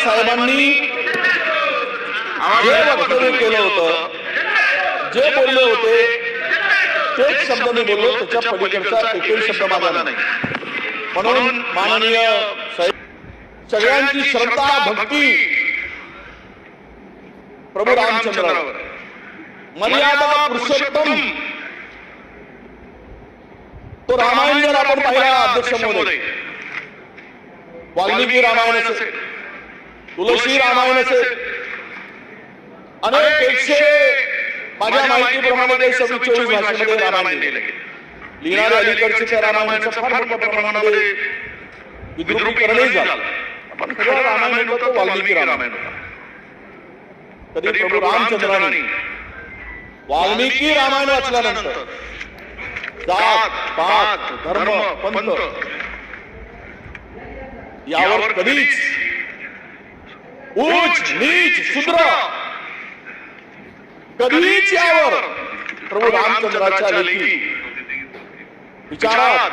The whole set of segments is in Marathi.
साहेबांनी जे वक्तव्य केलं होतं, जे बोलले होते तेच शब्द मी बोललो, त्याच्या पलीकडचा एकही शब्द माझा नाही. म्हणून माननीय साहेब, सगळ्यांची श्रद्धा भक्ती प्रभू रामचंद्रावर, मर्यादा पुरुषोत्तम तो रामायण जर आपण पाहिला अध्यक्ष महोदय, वाल्मिकी रामायण असेल, तुलसी रामायण असेल, अनेक 100 माझ्या माहितीप्रमाणे 24 भाषेमध्ये रामायण लिहिले. लिहिणारे अलीकडचे त्या रामायणाचं फार मोठ्या प्रमाणामध्ये विद्रुपीकरणही झालं. पण खरं रामायण होतं वाल्मिकी रामायण होतं. कधी प्रभू रामचंद्रांनी वाल्मिकी रामायण वाचल्यानंतर जात पात धर्म पंथ यावर कधीच उच्च नीच शूद्र कधीच यावर प्रभू रामचंद्राच्या लेखी विचारात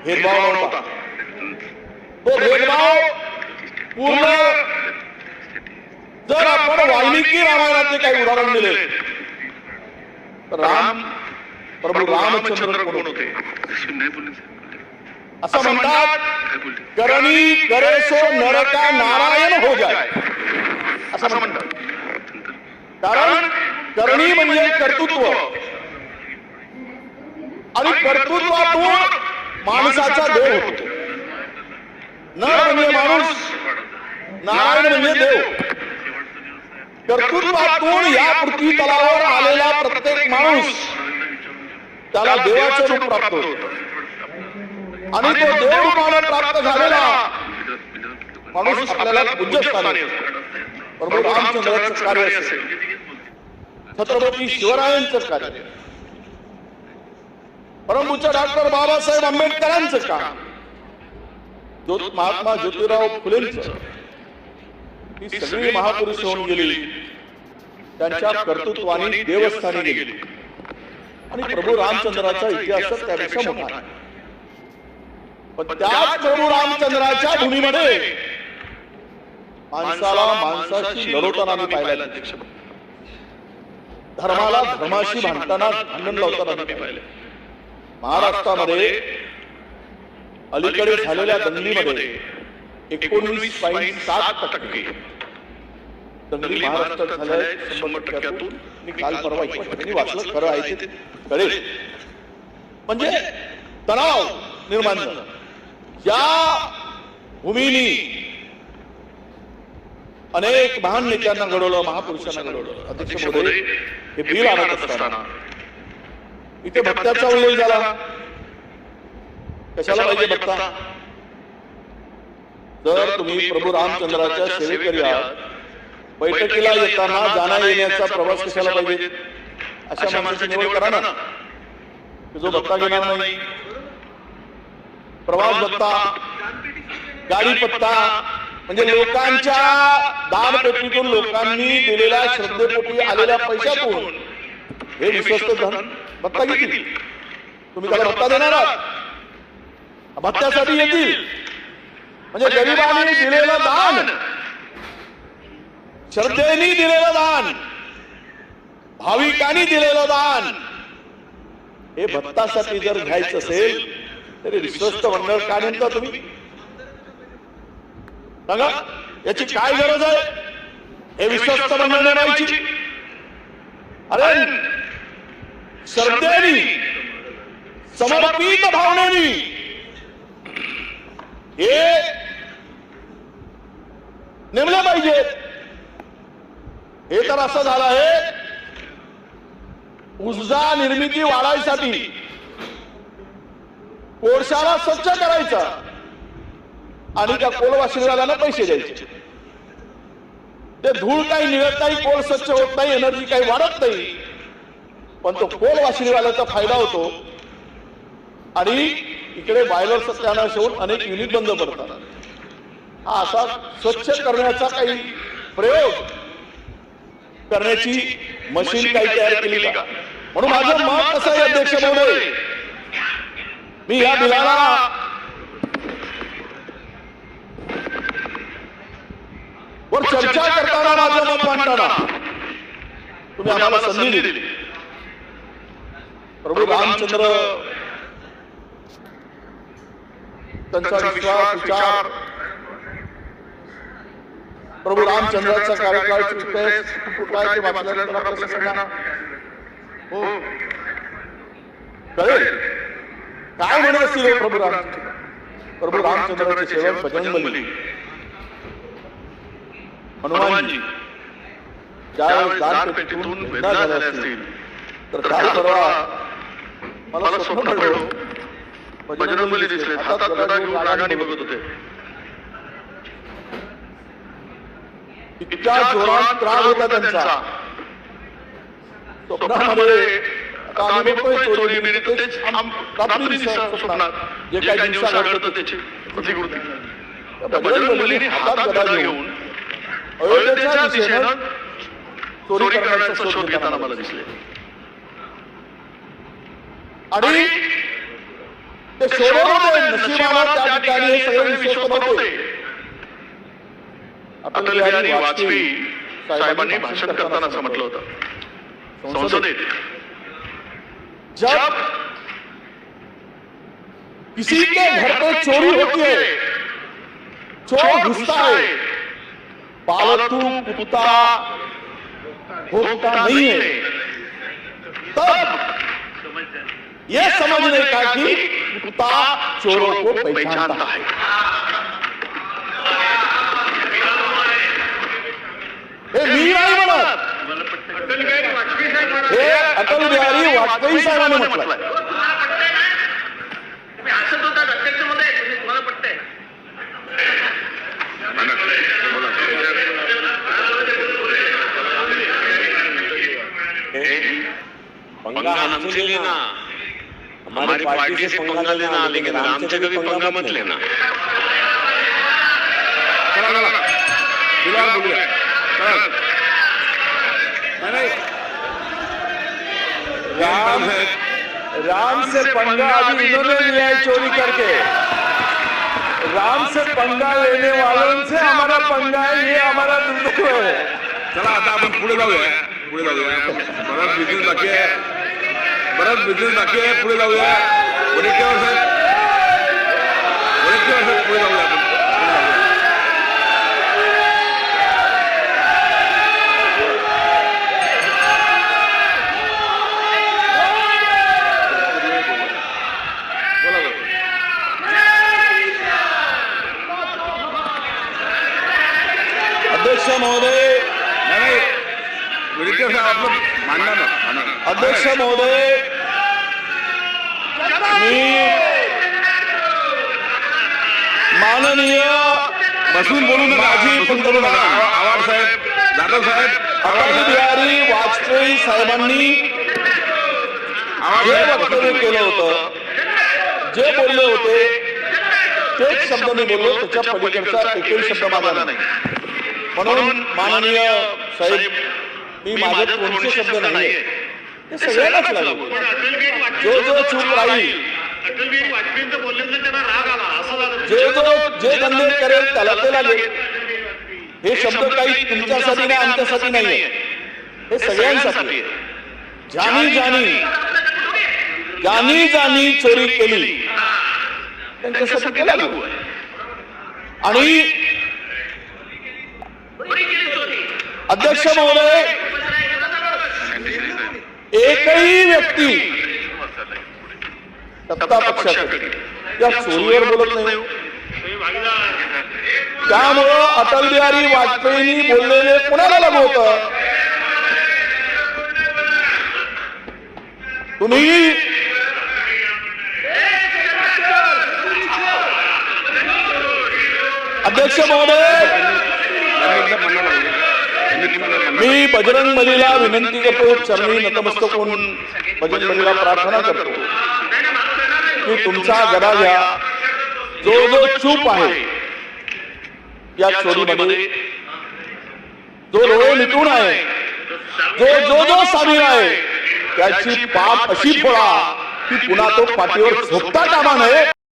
भेदभाव नव्हता. तो भेदभाव पूर्ण जर आपण वाल्मिकी रामायणाचे काही उदाहरण दिले तर प्रभू रामचंद्र कोण होते असं म्हणतात, करणी करे सो नरका नारायण हो जाय असं म्हणतात. कारण करणी म्हणजे कर्तृत्व आणि कर्तृत्वातून माणसाचा देव होतो. नर म्हणजे माणूस, नारायण म्हणजे देव. कर्तृत्वातून या पृथ्वी तलावर आलेला प्रत्येक माणूस त्याला देवाचे रूप प्राप्त होतं आणि तो देव रूपाने प्राप्त झालेला माणूस आपल्याला पूज्यस्थानी असतो. प्रभू रामचंद्राचं कार्य असेल, छत्रपती शिवरायांचं कार्य, परमपूज्य डॉक्टर बाबासाहेब आंबेडकरांचं काम, महात्मा ज्योतिराव फुलेंचं, ही सगळी महापुरुष होऊन गेली, त्यांच्या कर्तृत्वाने देवस्थानी गेली. आणि प्रभू रामचंद्राचा इतिहास त्यापेक्षा मोठा आहे. पण त्याच प्रभू रामचंद्राच्या भूमीमध्ये माणसाला माणसाशी लढवताना मी पाहिलं, धर्माला धर्माशी भांडताना भांडण लावताना मी पाहिलं. महाराष्ट्रामध्ये अलीकडे झालेल्या दंगलीमध्ये 19.7% दंगली महाराष्ट्रात झाल्या 100%. मी काल परवा वाचलं, खरं आहे ते कळेल. म्हणजे तणाव निर्माण झाला. या भूमीनी अनेक महान नेत्यांना घडवलं, महापुरुषांना घडवलं. अध्यक्ष महोदय, हे बिल आणत असताना इथे भक्ताचा उल्लेख झाला. कशाला पाहिजे भक्ता? जर तुम्ही प्रभू रामचंद्राच्या सेवेकरी आहात, बैठकीला येताना जाण्या येण्याचा प्रवास कशाला पाहिजे? अशा माणसाची निवड करा ना, जो भत्ता घेणार नाही. प्रवास भत्ता, गाडी पत्ता, म्हणजे लोकांच्या दानपेटीतून लोकांनी दिलेल्या श्रद्धेपोटी आलेल्या पैशातून हे विश्वस्त धन भत्ता घेतील. तुम्ही त्याला भत्ता देणार आहात, भत्त्यासाठी येतील. म्हणजे गरिबांनी दिलेलं दान, श्रद्धेने दिलेलं दान, भाविकांनी दिलेलं दान, हे भत्तासाठी जर घ्यायचं असेल तरी विश्वस्त मंडळ का नेमता तुम्ही? सांगा, याची काय गरज आहे? हे विश्वस्त मंडळ नेमायची? अरे श्रद्धेने, समर्पित भावनेने हे नेमले पाहिजे. हे तर असं झालं आहे, ऊर्जा निर्मिती वाढायसाठी कोळशाला स्वच्छ करायचा आणि त्या कोळवाशिवाल्याला पैसे द्यायचे. ते धूळ काही निघत नाही, कोळ स्वच्छ होत नाही, एनर्जी काही वाढत नाही, पण तो कोळवाशिवाल्याचा फायदा होतो. आणि इकडे बॉयलर सत्यानाश होऊन अनेक युनिट बंद पडतात. हा असा स्वच्छ करण्याचा काही प्रयोग करण्याची मशीन काही तयार केली का? म्हणून माझं मत कसं आहे अध्यक्ष महोदय, मी या बिलाला वर चर्चा करताना माझं मत मांडताना तुम्ही आम्हाला संधी दिली. प्रभू रामचंद्र त्यांचा विश्वास विचार प्रभू रामचंद्राचा कार्यकाळ काय ते वाचल्यानंतर आपल्या सगळ्यांना हो कळेल काय म्हणत असतील प्रभू रामचंद्र. प्रभू रामचंद्राचे सेवक बजरंगबली हनुमानजी ज्यावेळेस दानपेटीतून वेदना झाल्या असतील तर काल परवा मला स्वप्न पडलं बजरंगबली दिसले हातात गदा घेऊन रागाने बघत होते. इतक्या जोरात त्रास होता त्यांचा स्वप्नामध्ये. आता आम्ही बघतोय चोरी बिरी तेच रात्री स्वप्नात जे काही दिवसा घडतं त्याची प्रतिकृती बजरंगबलीने हातात गदा घेऊन अयोध्येच्या दिशेनं चोरी करण्याचा शोध घेताना मला दिसले. आणि ते सोडवले नशिबाला त्या ठिकाणी हे सगळे विश्वस्त नव्हते. अटल बिहारी वाजपेयी साहेबांनी भाषण करताना असं म्हटलं होतं संसदेत, जब किसी के घर पे चोरी होती है, चोर घुसता है, पालतू कुत्ता भोगता नहीं है, तब यह समझने का कि कुत्ता चोरों को पहचानता है. हे मी नाही म्हणत, हे अटल बिहारी वाजपेयी साहेबांनी म्हटलं. पंगा हमसे लेना, हमारी पार्टी से पंगा लेना, लेकिन राम से कभी पंगा मत लेना. राम से पंगा अभी इन्होंने लिया है चोरी करके. राम से पंगा लेने वालों से हमारा पंगा है, ये हमारा दुर्दैव है. चला आता आपण पुढे जाऊया. बराच बिझनेस बाकी आहे, पुढे जाऊया. वडेट्टीवार साहेब पुढे जाऊया आपण. अध्यक्ष महोदय, वडेट्टीवार साहेब आपलं मांडा ना. अध्यक्ष महोदय, मी माननीय बसून बोलू नका, माजी पंतप्रधान आवाज साहेब, जाधव साहेब, अटल बिहारी वाजपेयी साहेबांनी जे वक्तव्य केलं होतं, जे बोलले होते तेच शब्द मी बोललो, त्याच्या पलीकडचा एकही शब्द माझा नाही. म्हणून माननीय साहेब, मी माझे कोणते शब्द नाही ते सगळ्यांनाच लागू. जो जो चूक राहील, जे धंदे करेल त्याला ते लागेल. हे शब्द काही तुमच्यासाठी नाही, आमच्यासाठी नाहीये, हे सगळ्यांसाठी. ज्यांनी ज्यांनी चोरी केली त्यांच्यासाठी ते लागू. आणि अध्यक्ष महोदय, एकही व्यक्ती सत्ता पक्षाकडे या चोरीवर बोलत नाही. त्यामुळं अटल बिहारी वाजपेयींनी बोललेले कोणाला लागू होतं? तुम्ही अध्यक्ष महोदय, मी बजरंगबलीला विनंती करतो, चरणी नतमस्तक होऊन बजरंगबलीला प्रार्थना करतो की तुमचा गदा घ्या. जो जो चूप आहे या चोरीमध्ये, जो डोळे मिटून आहे, जो सामील आहे, त्याची पाप अशी फोडा की पुन्हा तो पाठीवर झोपता कामा नये,